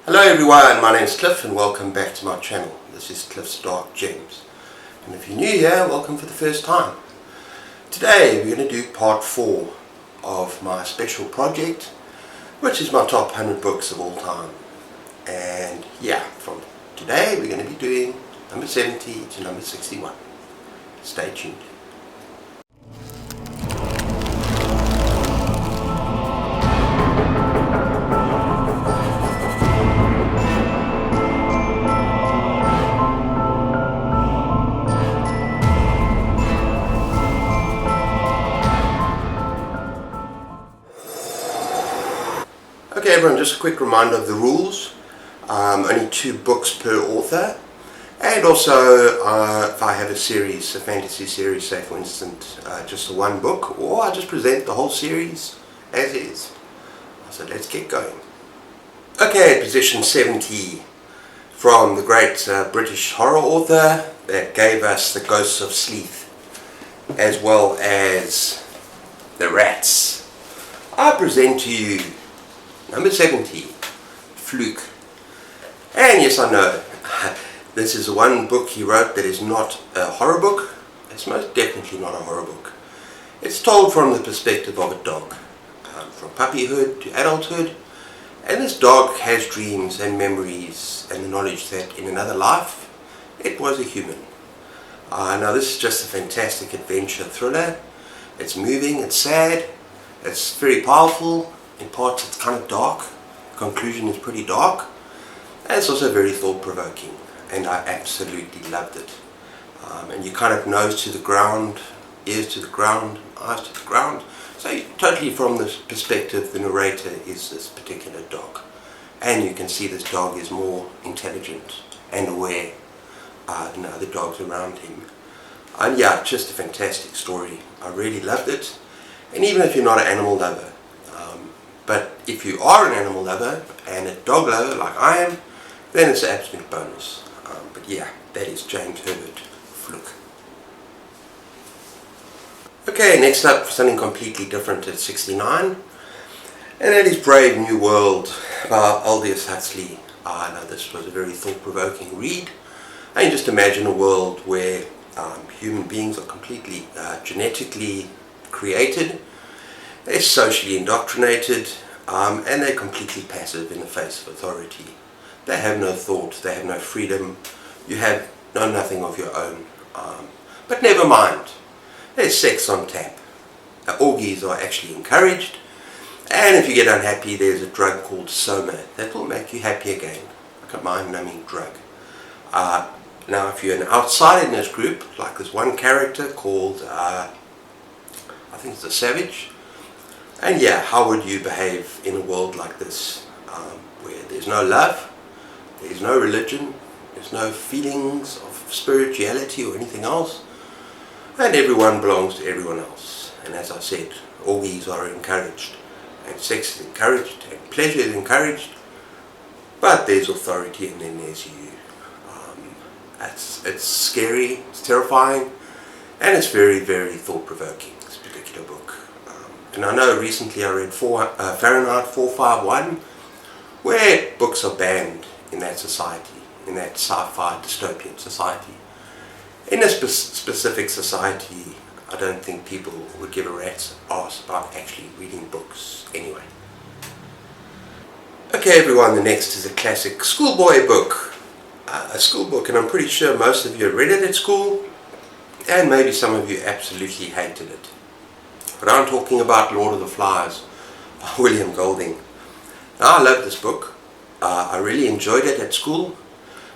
Hello everyone, my name is Cliff and welcome back to my channel. This is Cliff's Dark Gems. And if you're new here, welcome for the first time. Today we're going to do part 4 of my special project, which is my top 100 books of all time. And yeah, from today we're going to be doing number 70 to number 61. Stay tuned. Okay everyone, just a quick reminder of the rules. Only 2 books per author, and also if I have a series, a fantasy series, say for instance, just the one book, or I just present the whole series as is. So let's get going. Okay, position 70, from the great British horror author that gave us The Ghosts of Sleeth, as well as The Rats, I present to you number 70, Fluke. And yes, I know, this is the one book he wrote that is not a horror book. It's most definitely not a horror book. It's told from the perspective of a dog, from puppyhood to adulthood. And this dog has dreams and memories and the knowledge that in another life, it was a human. Now this is just a fantastic adventure thriller. It's moving, it's sad, it's very powerful. In parts it's kind of dark, the conclusion is pretty dark, and it's also very thought-provoking, and I absolutely loved it. And you kind of nose to the ground, ears to the ground, eyes to the ground, so totally from the perspective the narrator is this particular dog, and you can see this dog is more intelligent and aware than other dogs around him. And yeah, just a fantastic story. I really loved it. And even if you're not an animal lover, but if you are an animal lover and a dog lover like I am, then it's an absolute bonus. But yeah, that is James Herbert, Fluke. Okay, next up, something completely different at 69, and that is Brave New World by Aldous Huxley. Now this was a very thought-provoking read. And you just imagine a world where human beings are completely genetically created. They're socially indoctrinated, and they're completely passive in the face of authority. They have no thought, they have no freedom, you have nothing of your own. But never mind, there's sex on tap. Orgies are actually encouraged, and if you get unhappy, there's a drug called Soma that will make you happy again, like a mind-numbing drug. Now if you're an outsider in this group, like this one character called, I think it's a Savage. And yeah, how would you behave in a world like this, where there's no love, there's no religion, there's no feelings of spirituality or anything else, and everyone belongs to everyone else. And as I said, orgies are encouraged, and sex is encouraged, and pleasure is encouraged, but there's authority and then there's you. It's scary, it's terrifying, and it's very, very thought-provoking, this particular book. And I know recently I read Fahrenheit 451, where books are banned in that society, in that sci-fi dystopian society. In this specific society, I don't think people would give a rat's ass about actually reading books anyway. Okay everyone, the next is a classic schoolboy book. A school book, and I'm pretty sure most of you read it at school, and maybe some of you absolutely hated it. But I'm talking about Lord of the Flies by William Golding. Now I love this book. I really enjoyed it at school,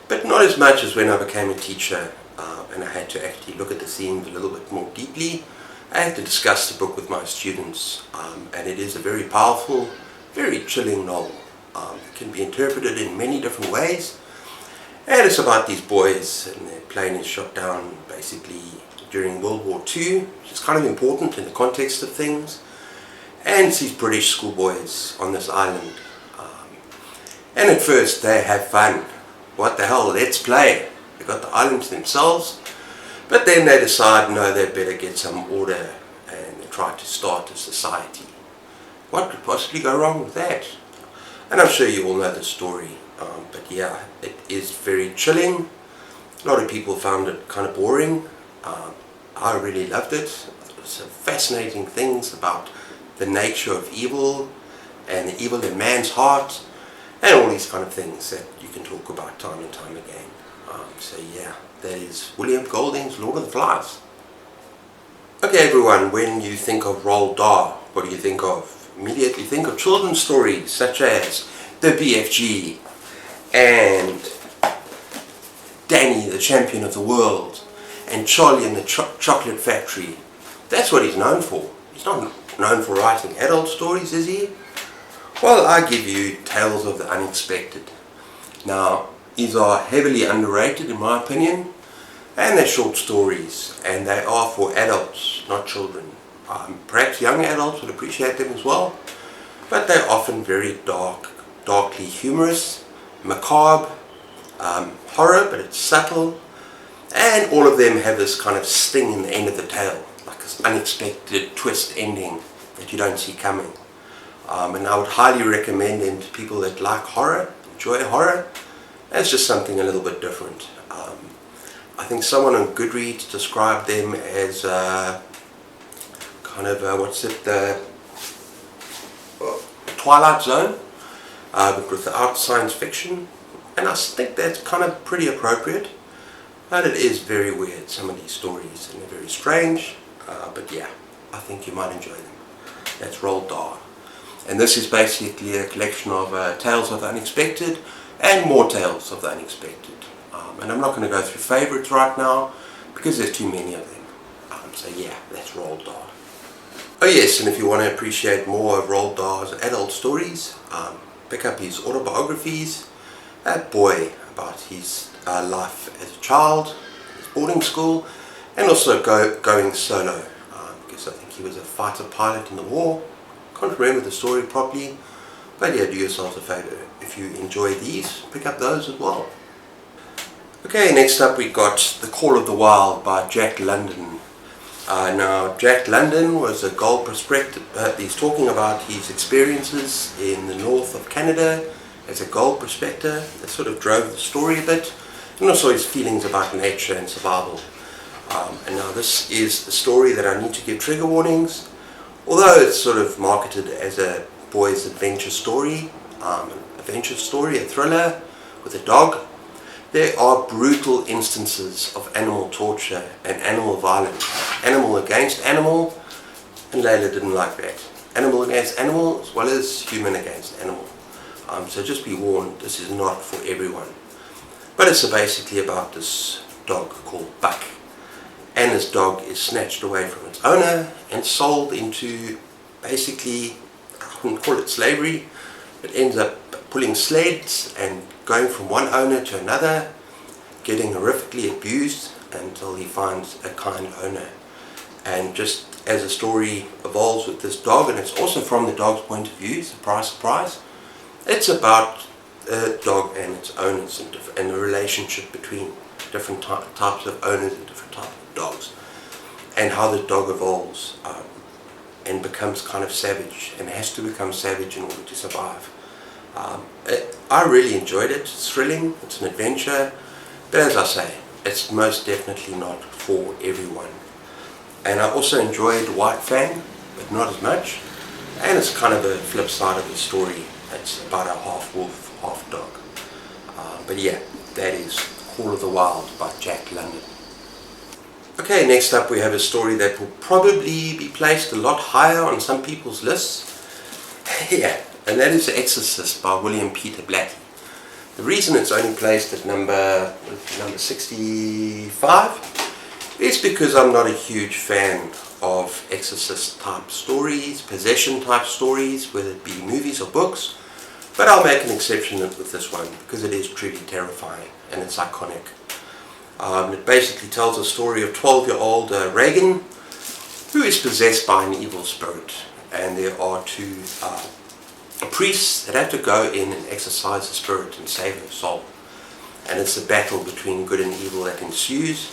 but not as much as when I became a teacher and I had to actually look at the themes a little bit more deeply. I had to discuss the book with my students, and it is a very powerful, very chilling novel. It can be interpreted in many different ways, and it's about these boys, and their plane is shot down basically during World War II, which is kind of important in the context of things. And it's these British schoolboys on this island. And at first they have fun. What the hell, let's play. They've got the island to themselves. But then they decide, no, they better get some order, and they try to start a society. What could possibly go wrong with that? And I'm sure you all know the story, but yeah, it is very chilling. A lot of people found it kind of boring. I really loved it. There's fascinating things about the nature of evil and the evil in man's heart and all these kind of things that you can talk about time and time again. So yeah, that is William Golding's Lord of the Flies. Okay everyone, when you think of Roald Dahl, what do you think of? Immediately think of children's stories such as the BFG and Danny the Champion of the World and Charlie and the Chocolate Factory. That's what he's known for. He's not known for writing adult stories, is he? Well, I give you Tales of the Unexpected. Now, these are heavily underrated in my opinion, and they're short stories, and they are for adults, not children. Perhaps young adults would appreciate them as well, but they're often very darkly humorous, macabre, horror, but it's subtle, and all of them have this kind of sting in the end of the tale, like this unexpected twist ending that you don't see coming. And I would highly recommend them to people that like horror, enjoy horror. It's just something a little bit different. I think someone on Goodreads described them as kind of the Twilight Zone, but without science fiction, and I think that's kind of pretty appropriate. But it is very weird, some of these stories, and they're very strange, but yeah, I think you might enjoy them. That's Roald Dahl. And this is basically a collection of Tales of the Unexpected and more Tales of the Unexpected. And I'm not going to go through favourites right now because there's too many of them. So yeah, that's Roald Dahl. Oh yes, and if you want to appreciate more of Roald Dahl's adult stories, pick up his autobiographies, That Boy, about his life as a child, his boarding school, and also going solo, because I think he was a fighter pilot in the war. Can't remember the story properly, but yeah, do yourselves a favour. If you enjoy these, pick up those as well. Okay, next up we got The Call of the Wild by Jack London. Now, Jack London was a gold prospector. He's talking about his experiences in the north of Canada as a gold prospector. That sort of drove the story a bit, and also his feelings about nature and survival. And now this is a story that I need to give trigger warnings. Although it's sort of marketed as a boy's adventure story, a thriller with a dog, there are brutal instances of animal torture and animal violence. Animal against animal, and Layla didn't like that. Animal against animal as well as human against animal. So just be warned, this is not for everyone. But it's basically about this dog called Buck. And this dog is snatched away from its owner and sold into basically, I wouldn't call it slavery, but ends up pulling sleds and going from one owner to another, getting horrifically abused until he finds a kind owner. And just as the story evolves with this dog, and it's also from the dog's point of view, surprise, surprise, it's about a dog and its owners and the relationship between different types of owners and different types of dogs, and how the dog evolves and becomes kind of savage and has to become savage in order to survive. I really enjoyed it. It's thrilling, it's an adventure, but as I say, it's most definitely not for everyone. And I also enjoyed White Fang, but not as much, and it's kind of a flip side of the story. It's about a half wolf, half dog. But yeah, that is Call of the Wild by Jack London. Okay, next up we have a story that will probably be placed a lot higher on some people's lists. Yeah, and that is Exorcist by William Peter Blatty. The reason it's only placed at number 65 is because I'm not a huge fan of Exorcist type stories, possession type stories, whether it be movies or books. But I'll make an exception with this one because it is truly terrifying and it's iconic. It basically tells a story of 12-year-old Reagan, who is possessed by an evil spirit, and there are two priests that have to go in and exorcise the spirit and save her soul. And it's a battle between good and evil that ensues.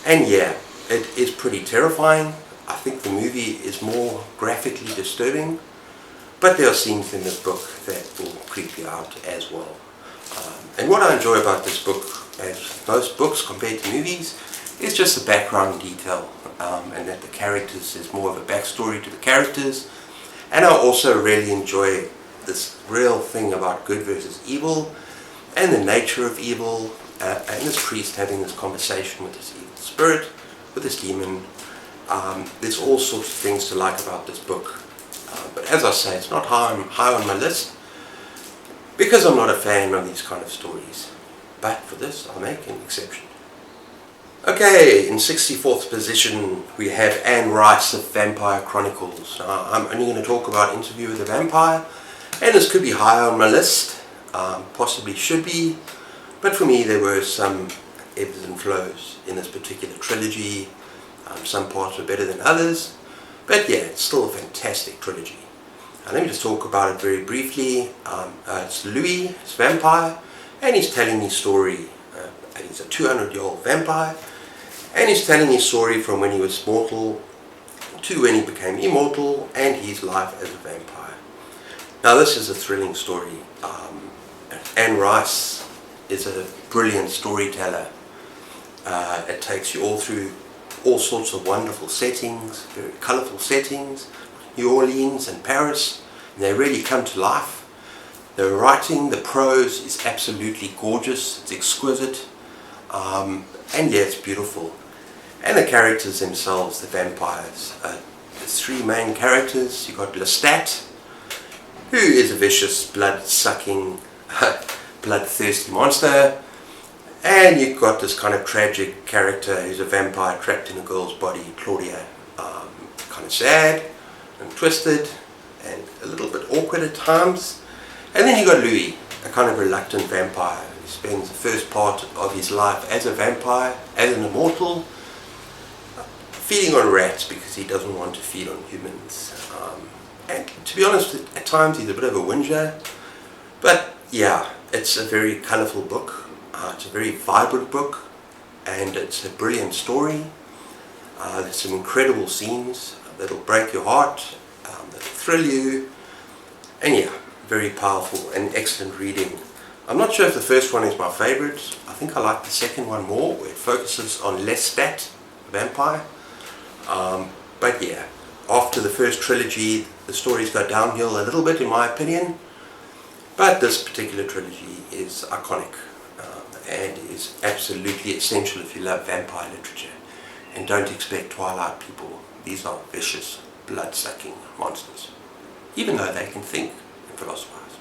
And yeah, it is pretty terrifying. I think the movie is more graphically disturbing, but there are scenes in this book that will creep you out as well. And what I enjoy about this book, as most books compared to movies, is just the background detail, and that the characters, there's more of a backstory to the characters. And I also really enjoy this real thing about good versus evil, and the nature of evil, and this priest having this conversation with this evil spirit, with this demon. There's all sorts of things to like about this book. But as I say, it's not high on my list, because I'm not a fan of these kind of stories. But for this, I'll make an exception. Okay, in 64th position we have Anne Rice's Vampire Chronicles. Now, I'm only going to talk about Interview with a Vampire, and this could be higher on my list, possibly should be, but for me there were some ebbs and flows in this particular trilogy. Some parts were better than others, but yeah, it's still a fantastic trilogy. Let me just talk about it very briefly. It's Louis, his vampire, and he's telling his story. He's a 200-year-old vampire, and he's telling his story from when he was mortal to when he became immortal, and his life as a vampire. Now this is a thrilling story. Anne Rice is a brilliant storyteller. It takes you all through all sorts of wonderful settings, very colourful settings, New Orleans and Paris, and they really come to life. The writing, the prose is absolutely gorgeous, it's exquisite, and yeah, it's beautiful. And the characters themselves, the vampires. There's three main characters. You've got Lestat, who is a vicious, blood-sucking, bloodthirsty monster. And you've got this kind of tragic character who's a vampire trapped in a girl's body, Claudia. Kind of sad and twisted and a little bit awkward at times. And then you've got Louis, a kind of reluctant vampire. He spends the first part of his life as a vampire, as an immortal, feeding on rats because he doesn't want to feed on humans. And to be honest, at times he's a bit of a whinger. But yeah, it's a very colourful book. It's a very vibrant book, and it's a brilliant story. There's some incredible scenes that'll break your heart, that'll thrill you, and yeah, very powerful and excellent reading. I'm not sure if the first one is my favourite. I think I like the second one more, where it focuses on Lestat, the vampire. But yeah, after the first trilogy, the stories go downhill a little bit in my opinion, but this particular trilogy is iconic. And is absolutely essential if you love vampire literature. And don't expect Twilight people. These are vicious, blood-sucking monsters, even though they can think and philosophize.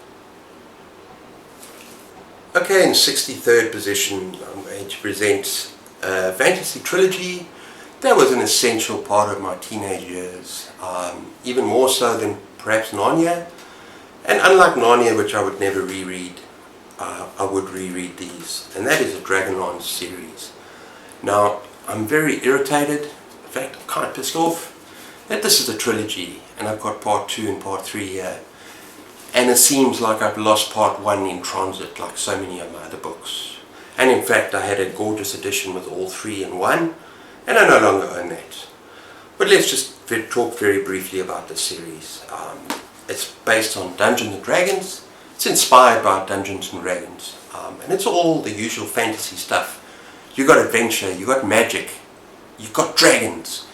Okay, in 63rd position, I'm going to present a fantasy trilogy that was an essential part of my teenage years, even more so than perhaps Narnia. And unlike Narnia, which I would never reread, I would reread these, and that is the Dragonlance series. Now, I'm very irritated, in fact I'm kind of pissed off, that this is a trilogy, and I've got part 2 and part 3 here, and it seems like I've lost part 1 in transit, like so many of my other books. And in fact, I had a gorgeous edition with all 3 in 1, and I no longer own that. But let's just talk very briefly about this series. It's based on Dungeons and Dragons. It's inspired by Dungeons and Dragons, and it's all the usual fantasy stuff. You've got adventure, you've got magic, you've got dragons,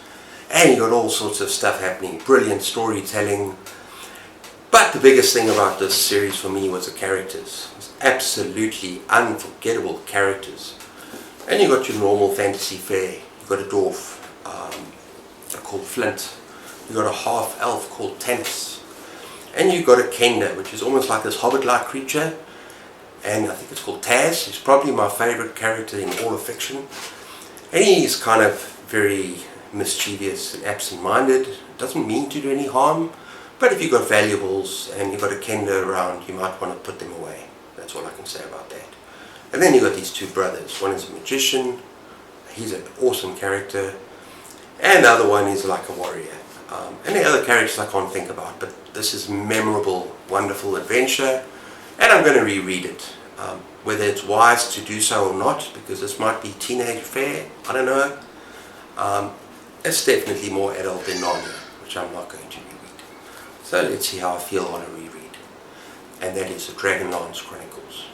and you've got all sorts of stuff happening, brilliant storytelling. But the biggest thing about this series for me was the characters. It's absolutely unforgettable characters. And you've got your normal fantasy fare. You've got a dwarf called Flint, you've got a half-elf called Tannis, and you've got a Kender, which is almost like this hobbit-like creature, and I think it's called Taz. He's probably my favourite character in all of fiction, and he's kind of very mischievous and absent-minded, doesn't mean to do any harm, but if you've got valuables and you've got a Kender around, you might want to put them away. That's all I can say about that. And then you've got these two brothers. One is a magician, he's an awesome character, and the other one is like a warrior. And the other characters I can't think about, but this is memorable, wonderful adventure, and I'm going to reread it. Whether it's wise to do so or not, because this might be teenage fare, I don't know. It's definitely more adult than Narnia, which I'm not going to reread. So let's see how I feel on a reread. And that is the Dragonlance Chronicles.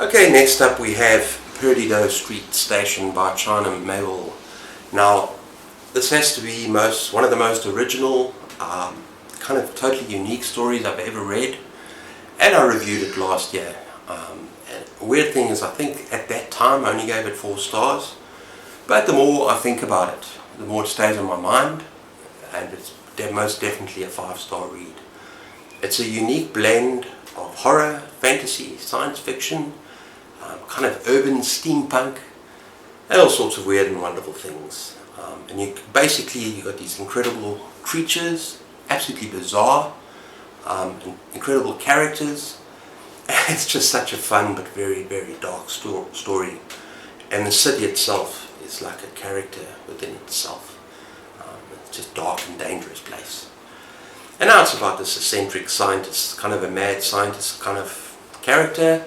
Okay, next up we have Perdido Street Station by China Mabel. Now, this has to be one of the most original, kind of totally unique stories I've ever read, and I reviewed it last year. And the weird thing is, I think at that time I only gave it 4 stars, but the more I think about it, the more it stays in my mind, and it's most definitely a 5-star read. It's a unique blend of horror, fantasy, science fiction, kind of urban steampunk, and all sorts of weird and wonderful things. And you got these incredible creatures, absolutely bizarre, incredible characters. It's just such a fun but very, very dark story. And the city itself is like a character within itself. It's just a dark and dangerous place. And now it's about this eccentric scientist, kind of a mad scientist kind of character,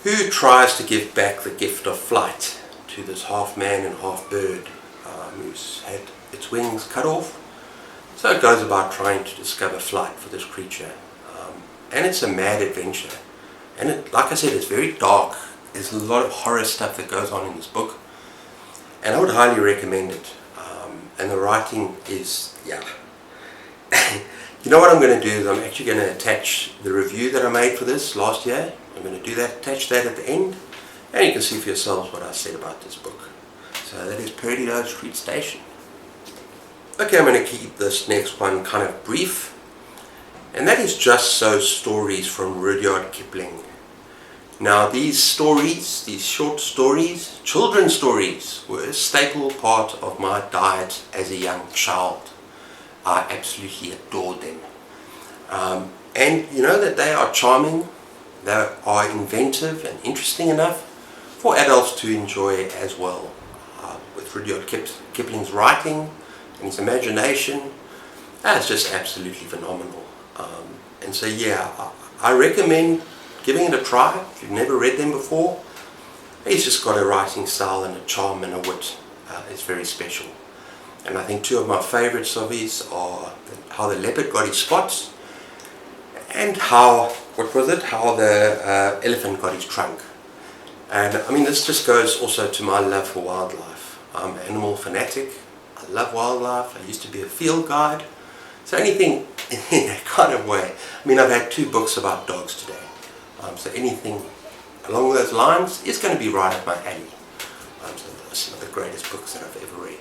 who tries to give back the gift of flight to this half man and half bird who's had its wings cut off. So it goes about trying to discover flight for this creature. And it's a mad adventure. And like I said, it's very dark. There's a lot of horror stuff that goes on in this book. And I would highly recommend it. And the writing is, yeah. You know what I'm going to do is I'm actually going to attach the review that I made for this last year. I'm going to do that, attach that at the end, and you can see for yourselves what I said about this book. So that is Perdido Street Station. Okay, I'm going to keep this next one kind of brief, and that is Just So Stories from Rudyard Kipling. Now these stories, these short stories, children's stories, were a staple part of my diet as a young child. I absolutely adored them. And you know that they are charming, they are inventive and interesting enough for adults to enjoy as well. With Rudyard Kipling's writing and his imagination, that's just absolutely phenomenal. And so yeah, I recommend giving it a try if you've never read them before. He's just got a writing style and a charm and a wit. It's very special. And I think 2 of my favourites of his are How the Leopard Got His Spots and how the elephant got his trunk. And I mean, this just goes also to my love for wildlife. I'm an animal fanatic. I love wildlife. I used to be a field guide. So anything in that kind of way. I mean, I've had 2 books about dogs today. So anything along those lines is going to be right up my alley. So those are some of the greatest books that I've ever read.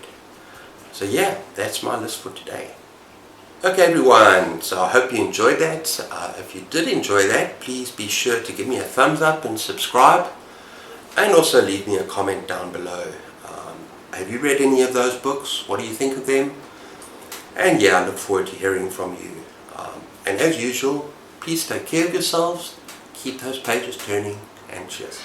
So yeah, that's my list for today. Okay everyone, so I hope you enjoyed that. If you did enjoy that, please be sure to give me a thumbs up and subscribe. And also leave me a comment down below. Have you read any of those books? What do you think of them? And yeah, I look forward to hearing from you. And as usual, please take care of yourselves, keep those pages turning, and cheers.